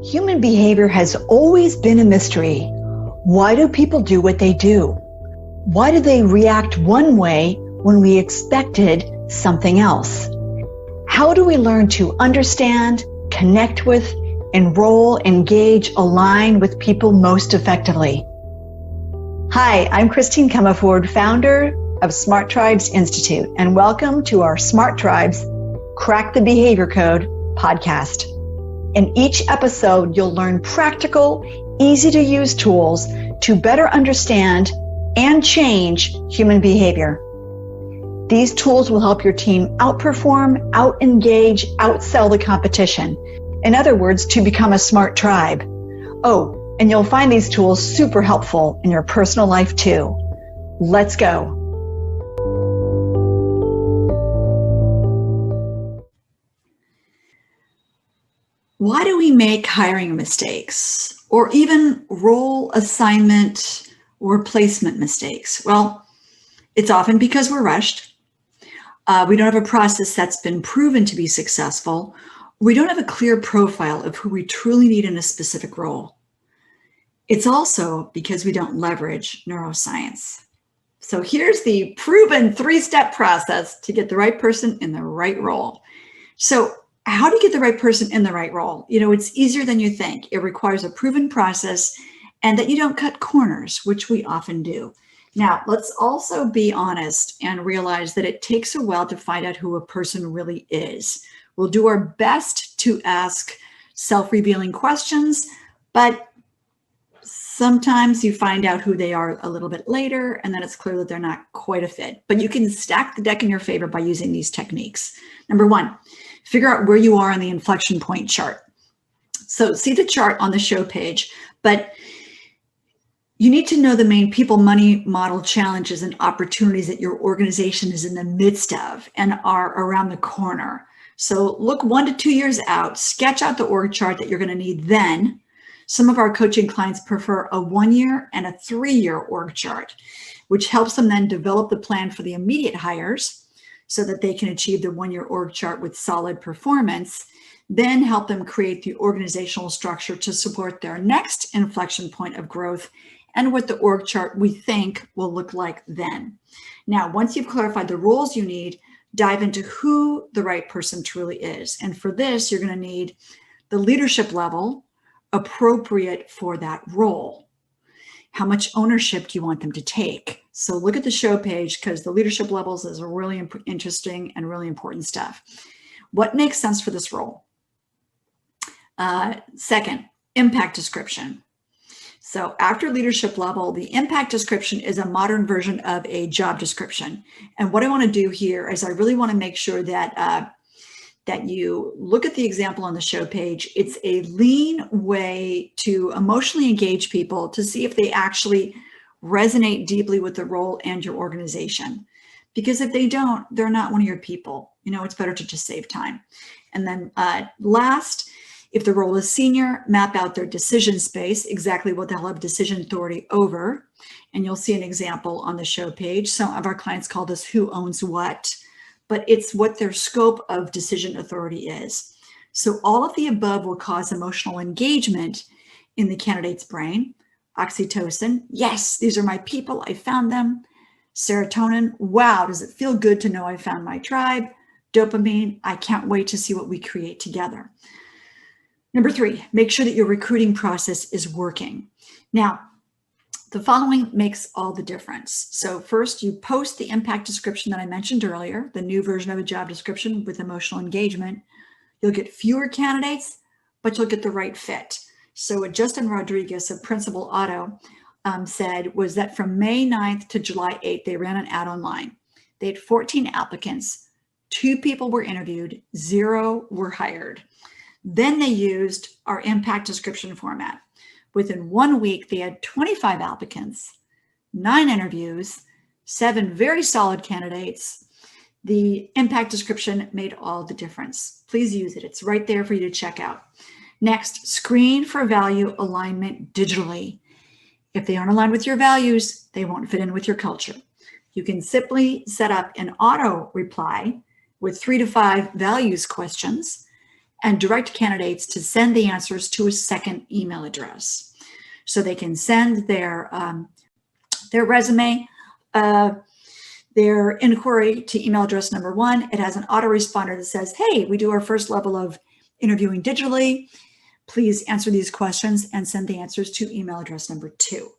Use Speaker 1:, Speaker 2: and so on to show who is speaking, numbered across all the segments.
Speaker 1: Human behavior has always been a mystery. Why do people do what they do? Why do they react one way when we expected something else? How do we learn to understand, connect with, enroll, engage, align with people most effectively? Hi, I'm Christine Comerford, founder of Smart Tribes Institute, and welcome to our Smart Tribes Crack the Behavior Code podcast. In each episode, you'll learn practical, easy-to-use tools to better understand and change human behavior. These tools will help your team outperform, out-engage, outsell the competition. In other words, to become a smart tribe. Oh, and you'll find these tools super helpful in your personal life too. Let's go. Why do we make hiring mistakes or even role assignment or placement mistakes? Well, it's often because we're rushed. We don't have a process that's been proven to be successful. We don't have a clear profile of who we truly need in a specific role. It's also because we don't leverage neuroscience. So here's the proven 3-step process to get the right person in the right role. So how do you get the right person in the right role? You know, it's easier than you think. It requires a proven process and that you don't cut corners, which we often do. Now, let's also be honest and realize that it takes a while to find out who a person really is. We'll do our best to ask self-revealing questions, but sometimes you find out who they are a little bit later, and then it's clear that they're not quite a fit. But you can stack the deck in your favor by using these techniques. Number one, figure out where you are on the inflection point chart. So see the chart on the show page, but you need to know the main people, money, model challenges and opportunities that your organization is in the midst of and are around the corner. So look 1 to 2 years out, sketch out the org chart that you're going to need then. Some of our coaching clients prefer a 1-year and a 3-year org chart, which helps them then develop the plan for the immediate hires so that they can achieve the 1-year org chart with solid performance, then help them create the organizational structure to support their next inflection point of growth and what the org chart we think will look like then. Now, once you've clarified the roles you need, dive into who the right person truly is. And for this, you're going to need the leadership level appropriate for that role. How much ownership do you want them to take? So look at the show page because the leadership levels is a really interesting and really important stuff. What makes sense for this role? Second, impact description. So after leadership level, the impact description is a modern version of a job description. And what I want to do here is I really want to make sure that that you look at the example on the show page. It's a lean way to emotionally engage people to see if they actually resonate deeply with the role and your organization. Because if they don't, they're not one of your people. You know, it's better to just save time. And then last, if the role is senior, map out their decision space, exactly what they'll have decision authority over. And you'll see an example on the show page. Some of our clients call this who owns what, but it's what their scope of decision authority is. So all of the above will cause emotional engagement in the candidate's brain. Oxytocin, yes, these are my people, I found them. Serotonin, wow, does it feel good to know I found my tribe? Dopamine, I can't wait to see what we create together. Number 3, make sure that your recruiting process is working. Now, the following makes all the difference. So first, you post the impact description that I mentioned earlier, the new version of a job description with emotional engagement. You'll get fewer candidates, but you'll get the right fit. So what Justin Rodriguez of Principal Auto said was that from May 9th to July 8th, they ran an ad online. They had 14 applicants. 2 people were interviewed, 0 were hired. Then they used our impact description format. Within 1 week, they had 25 applicants, 9 interviews, 7 very solid candidates. The impact description made all the difference. Please use it. It's right there for you to check out. Next, screen for value alignment digitally. If they aren't aligned with your values, they won't fit in with your culture. You can simply set up an auto reply with 3 to 5 values questions and direct candidates to send the answers to a second email address. So they can send their resume, their inquiry to email address number 1. It has an autoresponder that says, hey, we do our first level of interviewing digitally. Please answer these questions and send the answers to email address number 2.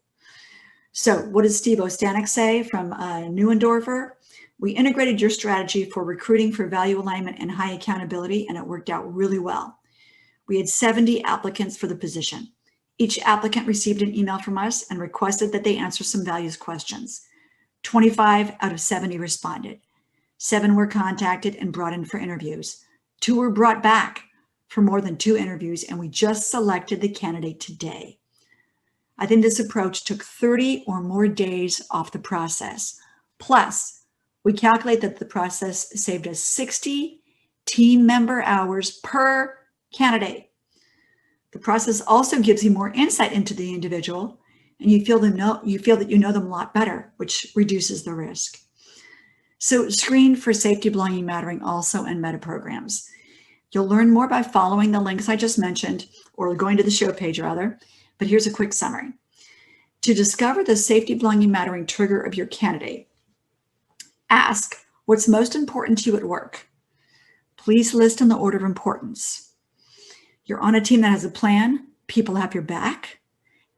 Speaker 1: So what does Steve Ostanek say from Neuendorfer? We integrated your strategy for recruiting for value alignment and high accountability, and it worked out really well. We had 70 applicants for the position. Each applicant received an email from us and requested that they answer some values questions. 25 out of 70 responded. 7 were contacted and brought in for interviews. 2 were brought back for more than 2 interviews, and we just selected the candidate today. I think this approach took 30 or more days off the process. Plus, we calculate that the process saved us 60 team member hours per candidate. The process also gives you more insight into the individual, and you feel that you know them a lot better, which reduces the risk. So screen for safety, belonging, mattering also in meta programs. You'll learn more by following the links I just mentioned, or going to the show page rather, but here's a quick summary. To discover the safety, belonging, mattering trigger of your candidate, ask what's most important to you at work. Please list in the order of importance. You're on a team that has a plan. People have your back.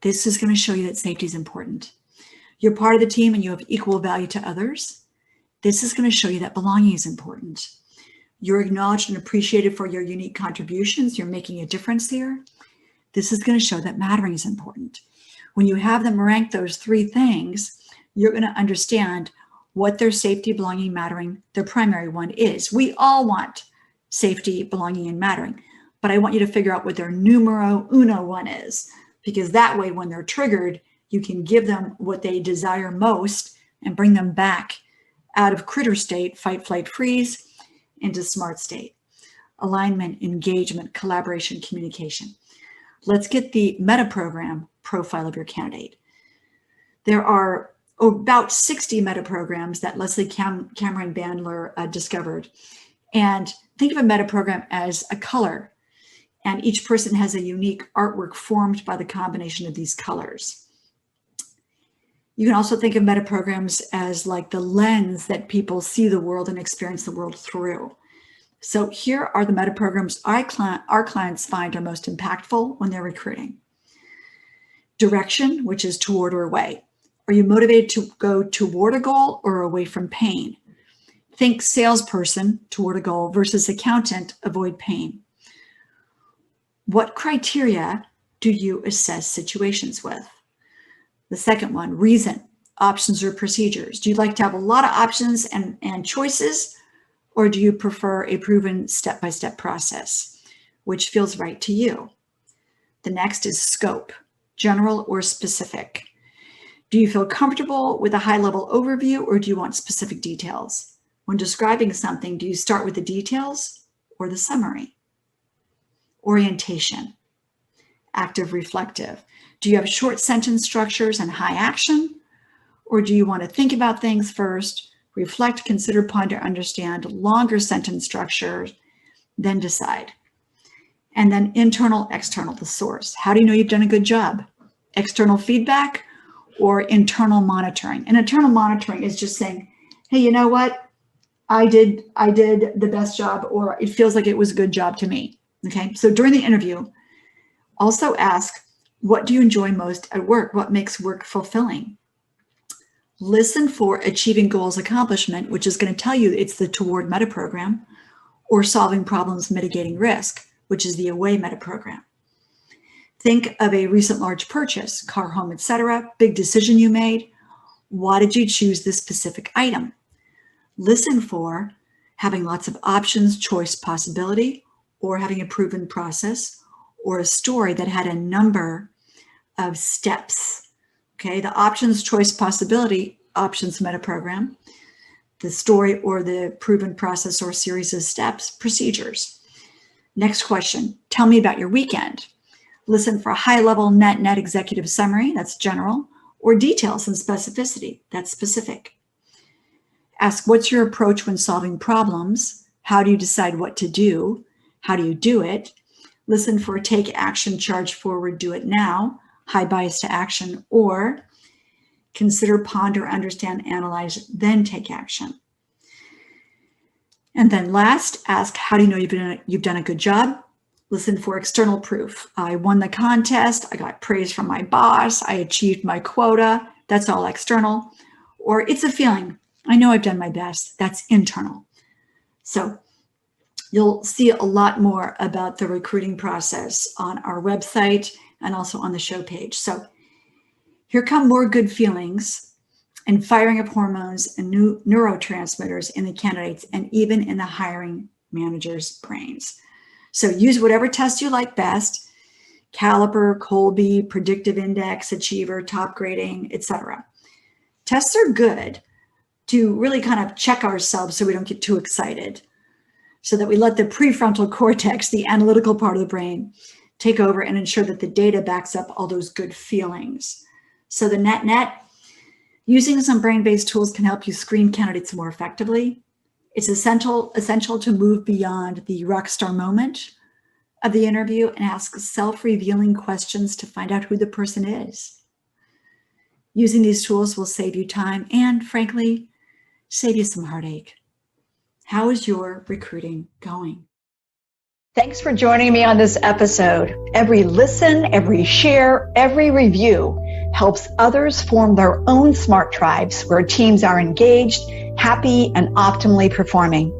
Speaker 1: This is going to show you that safety is important. You're part of the team and you have equal value to others. This is going to show you that belonging is important. You're acknowledged and appreciated for your unique contributions. You're making a difference here. This is going to show that mattering is important. When you have them rank those 3 things, you're going to understand what their safety, belonging, mattering, their primary one is. We all want safety, belonging, and mattering, but I want you to figure out what their numero uno one is, because that way when they're triggered, you can give them what they desire most and bring them back out of critter state, fight, flight, freeze, into smart state. Alignment, engagement, collaboration, communication. Let's get the meta program profile of your candidate. There are about 60 meta programs that Leslie Cameron Bandler discovered. And think of a meta program as a color, and each person has a unique artwork formed by the combination of these colors. You can also think of meta programs as like the lens that people see the world and experience the world through. So here are the meta programs our clients find are most impactful when they're recruiting. Direction, which is toward or away. Are you motivated to go toward a goal or away from pain? Think salesperson, toward a goal, versus accountant, avoid pain. What criteria do you assess situations with? The second one, reason, options or procedures. Do you like to have a lot of options and choices, or do you prefer a proven step-by-step process, which feels right to you? The next is scope, general or specific. Do you feel comfortable with a high-level overview, or do you want specific details? When describing something, do you start with the details or the summary? Orientation, active, reflective. Do you have short sentence structures and high action, or do you want to think about things first, reflect, consider, ponder, understand, longer sentence structures, then decide? And then internal, external, the source. How do you know you've done a good job? External feedback or internal monitoring? And internal monitoring is just saying, hey, you know what? I did the best job, or it feels like it was a good job to me. Okay, so during the interview, also ask, what do you enjoy most at work? What makes work fulfilling? Listen for achieving goals accomplishment, which is going to tell you it's the toward meta program, or solving problems, mitigating risk, which is the away meta program. Think of a recent large purchase, car, home, etc., big decision you made. Why did you choose this specific item? Listen for having lots of options, choice, possibility, or having a proven process, or a story that had a number of steps. Okay, the options, choice, possibility, options meta program, the story or the proven process or series of steps, procedures. Next question, tell me about your weekend. Listen for a high-level net executive summary, that's general, or details and specificity, that's specific. Ask, what's your approach when solving problems? How do you decide what to do? how do you do it? Listen for take action, charge forward, do it now, high bias to action, or consider, ponder, understand, analyze, then take action. And then last, ask, how do you know you've done a good job? Listen for external proof. I won the contest. I got praise from my boss. I achieved my quota. That's all external. Or it's a feeling. I know I've done my best. That's internal. So you'll see a lot more about the recruiting process on our website and also on the show page. So here come more good feelings and firing of hormones and new neurotransmitters in the candidates and even in the hiring managers' brains. So use whatever test you like best: Caliper, Colby, Predictive Index, Achiever, Top Grading, etc. Tests are good to really kind of check ourselves so we don't get too excited, so that we let the prefrontal cortex, the analytical part of the brain, take over and ensure that the data backs up all those good feelings. So the net, using some brain-based tools can help you screen candidates more effectively. It's essential to move beyond the rock star moment of the interview and ask self-revealing questions to find out who the person is. Using these tools will save you time and, frankly, save you some heartache. How is your recruiting going?
Speaker 2: Thanks for joining me on this episode. Every listen, every share, every review helps others form their own smart tribes where teams are engaged, happy, and optimally performing.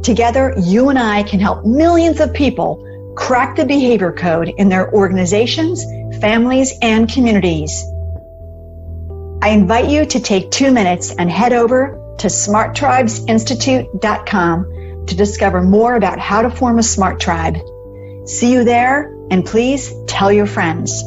Speaker 2: Together, you and I can help millions of people crack the behavior code in their organizations, families, and communities. I invite you to take 2 minutes and head over to smarttribesinstitute.com to discover more about how to form a smart tribe. See you there, and please tell your friends.